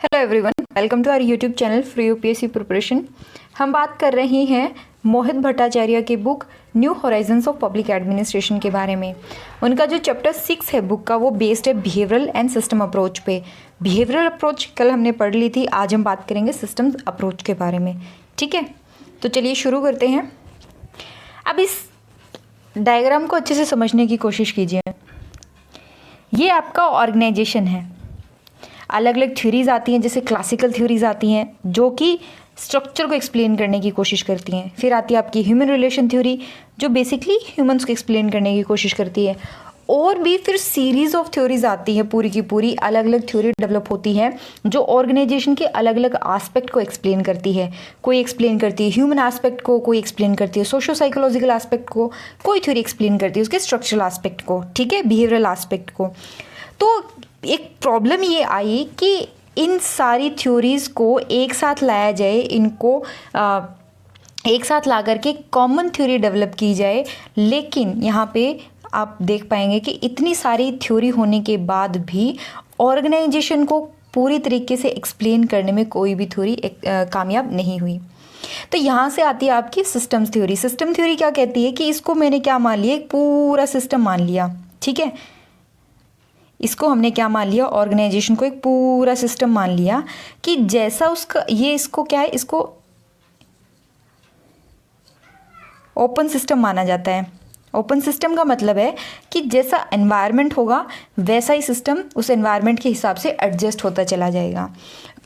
Hello everyone, welcome to our YouTube channel free UPSC preparation. हम बात कर रहे हैं मोहित भट्टाचार्य की book new horizons of public administration के बारे में। उनका जो चैप्टर 6 है बुक का वो बेस्ड है बिहेवियरल एंड सिस्टम अप्रोच पे। बिहेवियरल अप्रोच कल हमने पढ़ ली थी, आज हम बात करेंगे सिस्टम अप्रोच के बारे में। ठीक है, तो चलिए शुरू करते हैं। अब इस डायग्राम को अच्छे से समझने की कोशिश कीजिए। ये आपका ऑर्गेनाइजेशन है। अलग अलग थ्योरीज आती हैं, जैसे क्लासिकल थ्योरीज आती हैं जो कि स्ट्रक्चर को एक्सप्लेन करने की कोशिश करती हैं। फिर आती है आपकी ह्यूमन रिलेशन थ्योरी जो बेसिकली ह्यूमंस को एक्सप्लेन करने की कोशिश करती है। और भी फिर सीरीज ऑफ थ्योरीज आती है, पूरी की पूरी अलग अलग थ्योरी डेवलप होती है जो ऑर्गेनाइजेशन के अलग अलग एस्पेक्ट को एक्सप्लेन करती है। कोई एक्सप्लेन करती है ह्यूमन एस्पेक्ट को, कोई एक्सप्लेन करती है सोशो साइकोलॉजिकल एस्पेक्ट को, कोई थ्योरी एक्सप्लेन करती है उसके स्ट्रक्चरल एस्पेक्ट को, ठीक है, बिहेवियरल एस्पेक्ट को। तो एक प्रॉब्लम ये आई कि इन सारी थ्योरीज़ को एक साथ लाया जाए, इनको एक साथ ला करके कॉमन थ्योरी डेवलप की जाए। लेकिन यहाँ पे आप देख पाएंगे कि इतनी सारी थ्योरी होने के बाद भी ऑर्गेनाइजेशन को पूरी तरीके से एक्सप्लेन करने में कोई भी थ्योरी कामयाब नहीं हुई। तो यहाँ से आती है आपकी सिस्टम्स थ्योरी। सिस्टम थ्योरी क्या कहती है कि इसको मैंने क्या मान लिया, एक पूरा सिस्टम मान लिया। ठीक है, इसको हमने क्या मान लिया, ऑर्गेनाइजेशन को एक पूरा सिस्टम मान लिया कि जैसा उसका ये इसको क्या है, इसको ओपन सिस्टम माना जाता है। ओपन सिस्टम का मतलब है कि जैसा एनवायरनमेंट होगा वैसा ही सिस्टम उस एनवायरनमेंट के हिसाब से एडजस्ट होता चला जाएगा।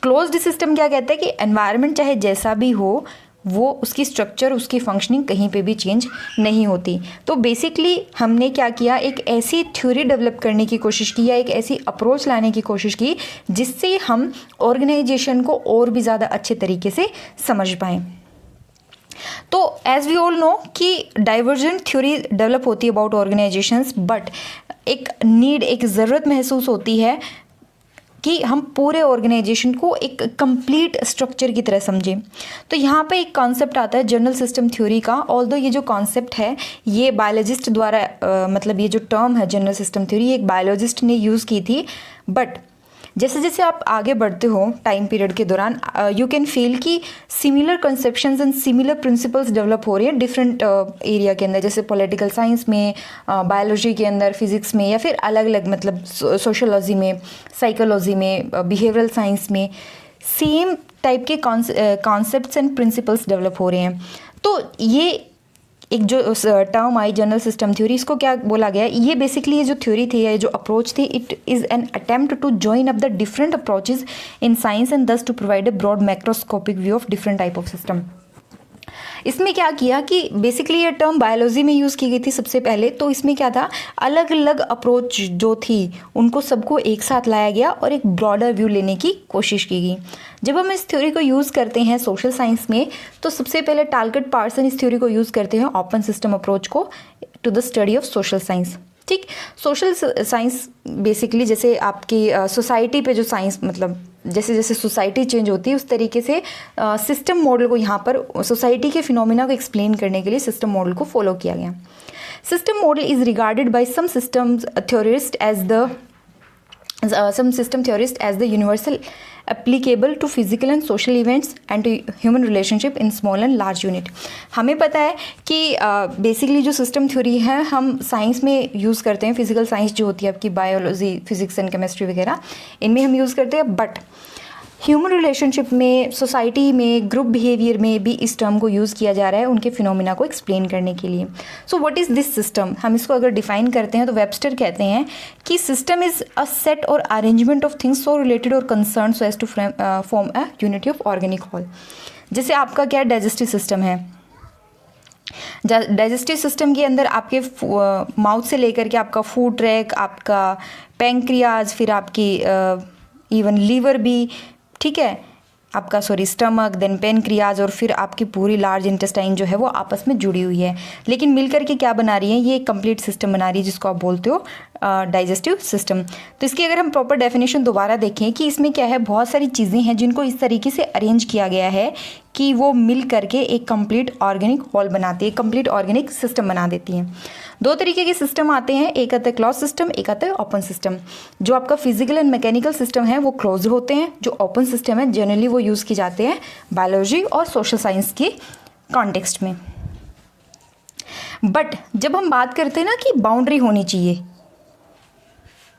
क्लोज्ड सिस्टम क्या कहता है कि एनवायरनमेंट चाहे जैसा भी हो वो उसकी स्ट्रक्चर, उसकी फंक्शनिंग कहीं पे भी चेंज नहीं होती। तो बेसिकली हमने क्या किया, एक ऐसी थ्योरी डेवलप करने की कोशिश की या एक ऐसी अप्रोच लाने की कोशिश की जिससे हम ऑर्गेनाइजेशन को और भी ज़्यादा अच्छे तरीके से समझ पाएँ। तो एज वी ऑल नो कि डाइवर्जेंट थ्योरी डेवलप होती है अबाउट ऑर्गेनाइजेशंस, बट एक नीड, एक ज़रूरत महसूस होती है कि हम पूरे ऑर्गेनाइजेशन को एक कंप्लीट स्ट्रक्चर की तरह समझें। तो यहाँ पे एक कॉन्सेप्ट आता है जनरल सिस्टम थ्योरी का। ऑल्दो ये जो कॉन्सेप्ट है ये बायोलॉजिस्ट द्वारा मतलब ये जो टर्म है जनरल सिस्टम थ्योरी एक बायोलॉजिस्ट ने यूज़ की थी। बट जैसे जैसे आप आगे बढ़ते हो टाइम पीरियड के दौरान यू कैन फील कि similar conceptions and similar principles develop हो रही हैं डिफरेंट एरिया के अंदर, जैसे पॉलिटिकल साइंस में, बायोलॉजी के अंदर, फिजिक्स में, या फिर अलग अलग मतलब सोशोलॉजी में, साइकोलॉजी में, बिहेवियरल साइंस में सेम टाइप के कॉन्सेप्ट्स एंड प्रिंसिपल्स डेवलप हो रहे हैं। तो ये एक जो term I general system theory, इसको क्या बोला गया, ये बेसिकली ये जो थ्योरी थी, ये जो अप्रोच थी, it is an attempt to join up the different approaches in science and thus to provide a broad macroscopic view of different type of system. इसमें क्या किया कि बेसिकली ये टर्म बायोलॉजी में यूज़ की गई थी सबसे पहले। तो इसमें क्या था, अलग अलग अप्रोच जो थी उनको सबको एक साथ लाया गया और एक ब्रॉडर व्यू लेने की कोशिश की गई। जब हम इस थ्योरी को यूज़ करते हैं सोशल साइंस में तो सबसे पहले टालकट पार्सन इस थ्योरी को यूज़ करते हैं ओपन सिस्टम अप्रोच को to the study of social science. ठीक, सोशल साइंस बेसिकली जैसे आपकी सोसाइटी पे जो साइंस, मतलब जैसे जैसे सोसाइटी चेंज होती है उस तरीके से सिस्टम मॉडल को यहाँ पर सोसाइटी के फिनोमिना को एक्सप्लेन करने के लिए सिस्टम मॉडल को फॉलो किया गया। System model is regarded by some system theorist as the universal applicable to physical and social events and to human relationship in small and large unit। हमें पता है कि बेसिकली जो सिस्टम थ्योरी है हम साइंस में यूज़ करते हैं, फिजिकल साइंस जो होती है आपकी बायोलॉजी, फिजिक्स एंड केमिस्ट्री वगैरह, इनमें हम यूज़ करते हैं। बट ह्यूमन रिलेशनशिप में, सोसाइटी में, ग्रुप बिहेवियर में भी इस टर्म को यूज़ किया जा रहा है उनके फिनोमिना को एक्सप्लेन करने के लिए। So what is this system, हम इसको अगर डिफाइन करते हैं तो वेबस्टर कहते हैं कि system is a set or arrangement of things so related or concern so as to form a unity of organic whole. जैसे आपका क्या डाइजेस्टिव सिस्टम है, डाइजेस्टिव सिस्टम के अंदर आपके माउथ से लेकर के आपका फूड ट्रैक, आपका पैंक्रियाज, फिर आपकी इवन लीवर भी, ठीक है, आपका स्टमक, देन पेनक्रियाज, और फिर आपकी पूरी लार्ज इंटेस्टाइन जो है वो आपस में जुड़ी हुई है। लेकिन मिलकर के क्या बना रही है, ये एक कंप्लीट सिस्टम बना रही है जिसको आप बोलते हो डाइजेस्टिव सिस्टम। तो इसकी अगर हम प्रॉपर डेफिनेशन दोबारा देखें कि इसमें क्या है, बहुत सारी चीज़ें हैं जिनको इस तरीके से अरेंज किया गया है कि वो मिल करके एक कंप्लीट ऑर्गेनिक होल बनाती है, कंप्लीट ऑर्गेनिक सिस्टम बना देती हैं। दो तरीके के सिस्टम आते हैं, एक आता है क्लोज सिस्टम, एक आता है ओपन सिस्टम। जो आपका फिजिकल एंड मैकेनिकल सिस्टम है वो क्लोज होते हैं, जो ओपन सिस्टम है जनरली वो यूज़ की जाते हैं बायोलॉजी और सोशल साइंस के कॉन्टेक्स्ट में। बट जब हम बात करते हैं ना कि बाउंड्री होनी चाहिए,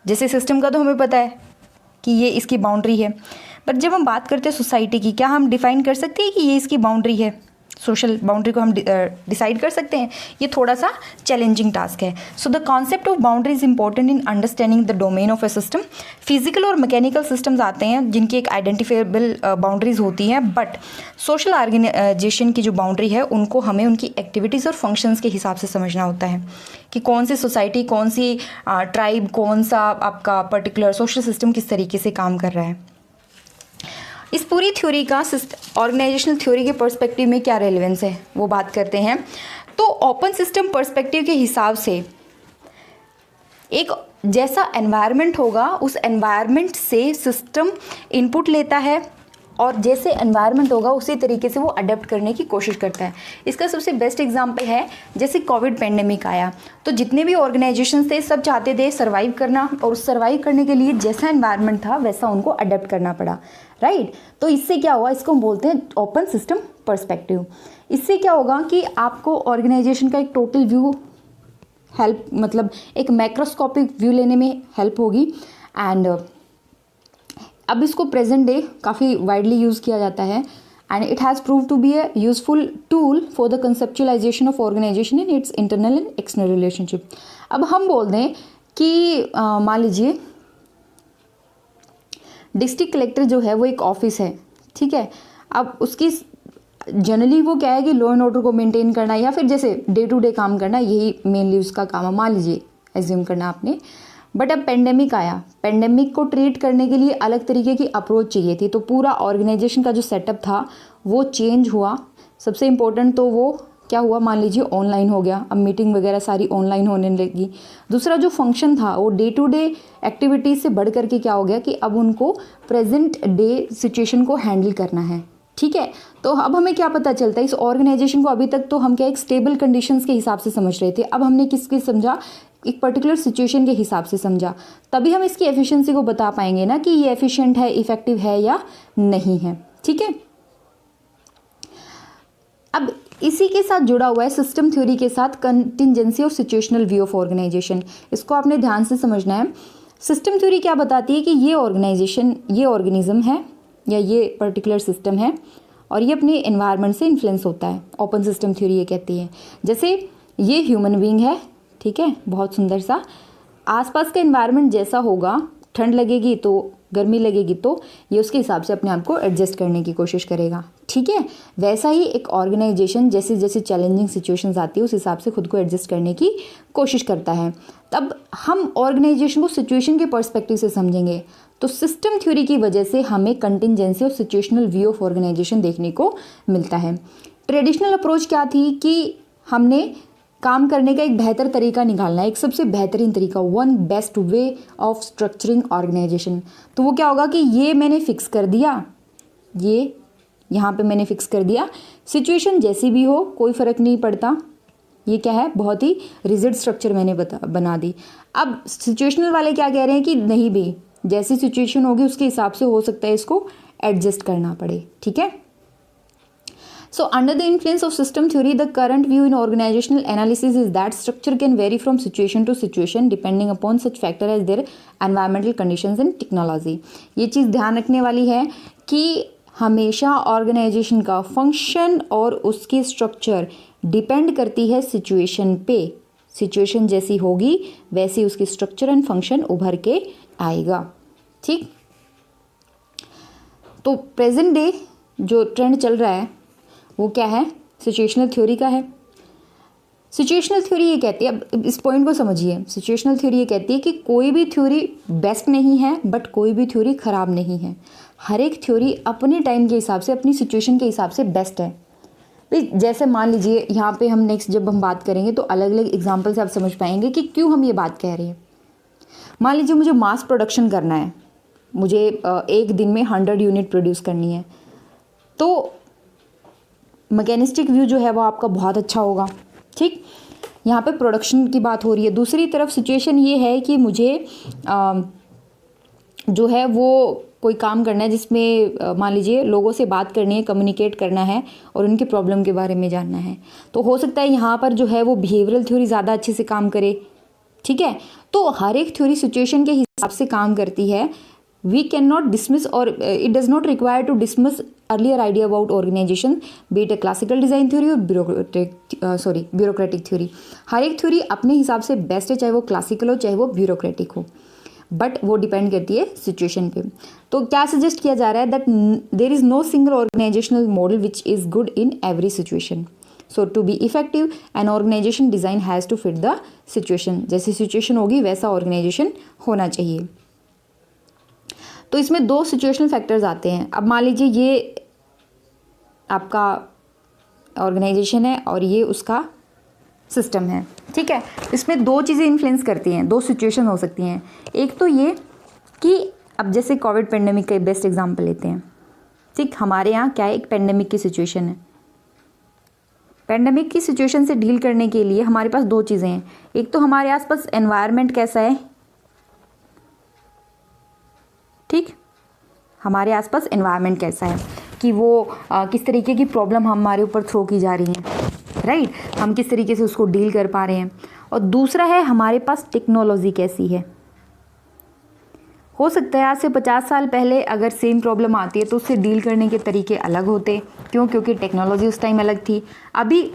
जैसे सिस्टम का तो हमें पता है कि ये इसकी बाउंड्री है, बट जब हम बात करते हैं सोसाइटी की, क्या हम डिफाइन कर सकते हैं कि ये इसकी बाउंड्री है? सोशल बाउंड्री को हम डिसाइड कर सकते हैं? ये थोड़ा सा चैलेंजिंग टास्क है। So the concept of boundary is important in understanding the domain of A system. Physical और मैकेनिकल सिस्टम्स आते हैं जिनकी एक आइडेंटिफाइबल बाउंड्रीज होती हैं, बट सोशल ऑर्गेनाइजेशन की जो बाउंड्री है उनको हमें उनकी एक्टिविटीज़ और फंक्शंस के हिसाब से समझना होता है कि कौन सी सोसाइटी, कौन सी ट्राइब, कौन सा आपका पर्टिकुलर सोशल सिस्टम किस तरीके से काम कर रहा है। इस पूरी थ्योरी का ऑर्गेनाइजेशनल थ्योरी के पर्सपेक्टिव में क्या रेलेवेंस है वो बात करते हैं। तो ओपन सिस्टम पर्सपेक्टिव के हिसाब से एक जैसा एनवायरनमेंट होगा उस एनवायरनमेंट से सिस्टम इनपुट लेता है और जैसे एनवायरनमेंट होगा उसी तरीके से वो अडेप्ट करने की कोशिश करता है। इसका सबसे बेस्ट एग्जांपल है जैसे कोविड पेंडेमिक आया, तो जितने भी ऑर्गेनाइजेशंस थे सब चाहते थे सर्वाइव करना, और उस सर्वाइव करने के लिए जैसा एनवायरनमेंट था वैसा उनको अडेप्ट करना पड़ा, राइट। तो इससे क्या हुआ, इसको हम बोलते हैं ओपन सिस्टम पर्सपेक्टिव। इससे क्या होगा कि आपको ऑर्गेनाइजेशन का एक टोटल व्यू हेल्प, मतलब एक मैक्रोस्कोपिक व्यू लेने में हेल्प होगी। एंड अब इसको प्रेजेंट डे काफ़ी वाइडली यूज़ किया जाता है and it has prove to be a useful tool for the conceptualization of organization in its internal and external relationship. अब हम बोल दें कि मान लीजिए डिस्ट्रिक्ट कलेक्टर जो है वो एक ऑफिस है, ठीक है। अब उसकी जनरली वो क्या है कि लॉ एंड ऑर्डर को मेंटेन करना या फिर जैसे डे टू डे काम करना, यही मेनली उसका काम है, मान लीजिए एज्यूम करना आपने। बट अब पेंडेमिक आया, पेंडेमिक को ट्रीट करने के लिए अलग तरीके की अप्रोच चाहिए थी, तो पूरा ऑर्गेनाइजेशन का जो सेटअप था वो चेंज हुआ। सबसे इम्पोर्टेंट तो वो क्या हुआ, मान लीजिए ऑनलाइन हो गया, अब मीटिंग वगैरह सारी ऑनलाइन होने लगी। दूसरा जो फंक्शन था वो डे टू डे एक्टिविटीज़ से बढ़ करके क्या हो गया कि अब उनको प्रेजेंट डे सिचुएशन को हैंडल करना है, ठीक है। तो अब हमें क्या पता चलता है, इस ऑर्गेनाइजेशन को अभी तक तो हम क्या एक स्टेबल कंडीशंस के हिसाब से समझ रहे थे, अब हमने किसके समझा, एक पर्टिकुलर सिचुएशन के हिसाब से समझा, तभी हम इसकी एफिशिएंसी को बता पाएंगे ना कि ये एफिशिएंट है, इफेक्टिव है या नहीं है, ठीक है। अब इसी के साथ जुड़ा हुआ है सिस्टम थ्योरी के साथ कंटिंजेंसी और सिचुएशनल व्यू ऑफ ऑर्गेनाइजेशन। इसको आपने ध्यान से समझना है। सिस्टम थ्योरी क्या बताती है कि ये ऑर्गेनाइजेशन, ये ऑर्गेनिज्म है या ये पर्टिकुलर सिस्टम है और ये अपने एनवायरनमेंट से इन्फ्लुएंस होता है। ओपन सिस्टम थ्योरी ये कहती है जैसे ये ह्यूमन बीइंग है, ठीक है, बहुत सुंदर सा, आसपास का एनवायरनमेंट जैसा होगा, ठंड लगेगी तो गर्मी लगेगी तो ये उसके हिसाब से अपने आप को एडजस्ट करने की कोशिश करेगा, ठीक है। वैसा ही एक ऑर्गेनाइजेशन जैसे जैसे चैलेंजिंग सिचुएशंस आती है उस हिसाब से खुद को एडजस्ट करने की कोशिश करता है। तब हम ऑर्गेनाइजेशन को सिचुएशन के पर्सपेक्टिव से समझेंगे, तो सिस्टम थ्योरी की वजह से हमें कंटिंजेंसी और सिचुएशनल व्यू ऑफ ऑर्गेनाइजेशन देखने को मिलता है। ट्रेडिशनल अप्रोच क्या थी कि हमने काम करने का एक बेहतर तरीका निकालना है, एक सबसे बेहतरीन तरीका, one best way of structuring organization. तो वो क्या होगा कि ये मैंने फिक्स कर दिया, ये यहाँ पे मैंने फिक्स कर दिया, सिचुएशन जैसी भी हो कोई फ़र्क नहीं पड़ता, ये क्या है, बहुत ही रिजिड स्ट्रक्चर मैंने बना दी। अब सिचुएशनल वाले क्या कह रहे हैं कि नहीं भाई, जैसी सिचुएशन होगी उसके हिसाब से हो सकता है इसको एडजस्ट करना पड़े, ठीक है। So under the influence of system theory, the current view in organizational analysis is that structure can vary from situation to situation depending upon such factor as their environmental conditions and technology. ये चीज़ ध्यान रखने वाली है कि हमेशा organisation का function और उसकी स्ट्रक्चर डिपेंड करती है सिचुएशन पे। सिचुएशन जैसी होगी वैसी उसकी स्ट्रक्चर एंड फंक्शन उभर के आएगा, ठीक। तो प्रेजेंट डे जो ट्रेंड चल रहा है वो क्या है, सिचुएशनल थ्योरी का है। सिचुएशनल थ्योरी ये कहती है, अब इस पॉइंट को समझिए, सिचुएशनल थ्योरी ये कहती है कि कोई भी थ्योरी बेस्ट नहीं है बट कोई भी थ्योरी ख़राब नहीं है। हर एक थ्योरी अपने टाइम के हिसाब से, अपनी सिचुएशन के हिसाब से बेस्ट है। जैसे मान लीजिए यहाँ पे हम नेक्स्ट जब हम बात करेंगे तो अलग अलग एग्जाम्पल से आप समझ पाएंगे कि क्यों हम ये बात कह रहे हैं। मान लीजिए मुझे मास प्रोडक्शन करना है, मुझे एक दिन में 100 यूनिट प्रोड्यूस करनी है, तो मैकेनिस्टिक व्यू जो है वो आपका बहुत अच्छा होगा। ठीक, यहाँ पे प्रोडक्शन की बात हो रही है। दूसरी तरफ सिचुएशन ये है कि मुझे जो है वो कोई काम करना है जिसमें मान लीजिए लोगों से बात करनी है, कम्युनिकेट करना है और उनके प्रॉब्लम के बारे में जानना है, तो हो सकता है यहाँ पर जो है वो बिहेवियरल थ्योरी ज़्यादा अच्छे से काम करे। ठीक है, तो हर एक थ्योरी सिचुएशन के हिसाब से काम करती है। वी कैन नॉट डिसमिस और it does not require to dismiss earlier idea about organization, be it a classical design theory और ब्यूरोक्रेटिक थ्योरी। हर एक थ्योरी अपने हिसाब से बेस्ट है, चाहे वो क्लासिकल हो चाहे वो ब्यूरोक्रेटिक हो, बट वो डिपेंड करती है सिचुएशन पे। तो क्या सजेस्ट किया जा रहा है that there is no single organizational model which is good in every situation. So to be effective an organization design has to fit the situation. जैसी सिचुएशन होगी वैसा ऑर्गेनाइजेशन होना चाहिए। तो इसमें 2 सिचुएशनल फैक्टर्स आते हैं। अब मान लीजिए ये आपका ऑर्गेनाइजेशन है और ये उसका सिस्टम है। ठीक है, इसमें 2 चीज़ें इन्फ्लुएंस करती हैं, 2 सिचुएशन हो सकती हैं। एक तो ये कि अब जैसे कोविड पेंडेमिक का बेस्ट एग्जांपल लेते हैं। ठीक, हमारे यहाँ क्या है, एक पेंडेमिक की सिचुएशन है। पेंडेमिक की सिचुएशन से डील करने के लिए हमारे पास 2 चीज़ें हैं। एक तो हमारे आसपास एनवायरनमेंट कैसा है, ठीक, हमारे आसपास एनवायरनमेंट कैसा है कि वो किस तरीके की प्रॉब्लम हमारे ऊपर थ्रो की जा रही है, राइट, हम किस तरीके से उसको डील कर पा रहे हैं। और दूसरा है हमारे पास टेक्नोलॉजी कैसी है। हो सकता है आज से 50 साल पहले अगर सेम प्रॉब्लम आती है तो उससे डील करने के तरीके अलग होते। क्यों? क्योंकि टेक्नोलॉजी उस टाइम अलग थी। अभी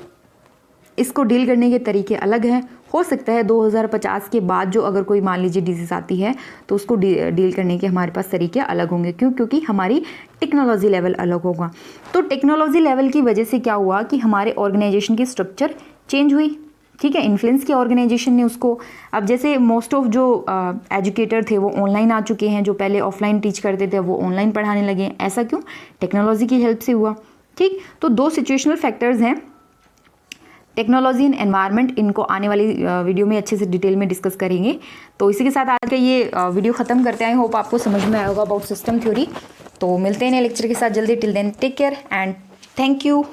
इसको डील करने के तरीके अलग हैं। हो सकता है 2050 के बाद जो अगर कोई मान लीजिए डिजीज़ आती है तो उसको डील करने के हमारे पास तरीके अलग होंगे। क्यों? क्योंकि हमारी टेक्नोलॉजी लेवल अलग होगा। तो टेक्नोलॉजी लेवल की वजह से क्या हुआ कि हमारे ऑर्गेनाइजेशन की स्ट्रक्चर चेंज हुई। ठीक है, इन्फ्लुएंस किया ऑर्गेनाइजेशन ने उसको। अब जैसे मोस्ट ऑफ जो एजुकेटर थे वो ऑनलाइन आ चुके हैं, जो पहले ऑफलाइन टीच करते थे वो ऑनलाइन पढ़ाने लगे। ऐसा क्यों? टेक्नोलॉजी की हेल्प से हुआ। ठीक, तो 2 सिचुएशनल फैक्टर्स हैं, टेक्नोलॉजी एंड एनवायरनमेंट। इनको आने वाली वीडियो में अच्छे से डिटेल में डिस्कस करेंगे। तो इसी के साथ आज का ये वीडियो ख़त्म करते हैं। आई होप आपको समझ में आएगा अबाउट सिस्टम थ्योरी। तो मिलते हैं नए लेक्चर के साथ जल्दी। Till then take care and thank you.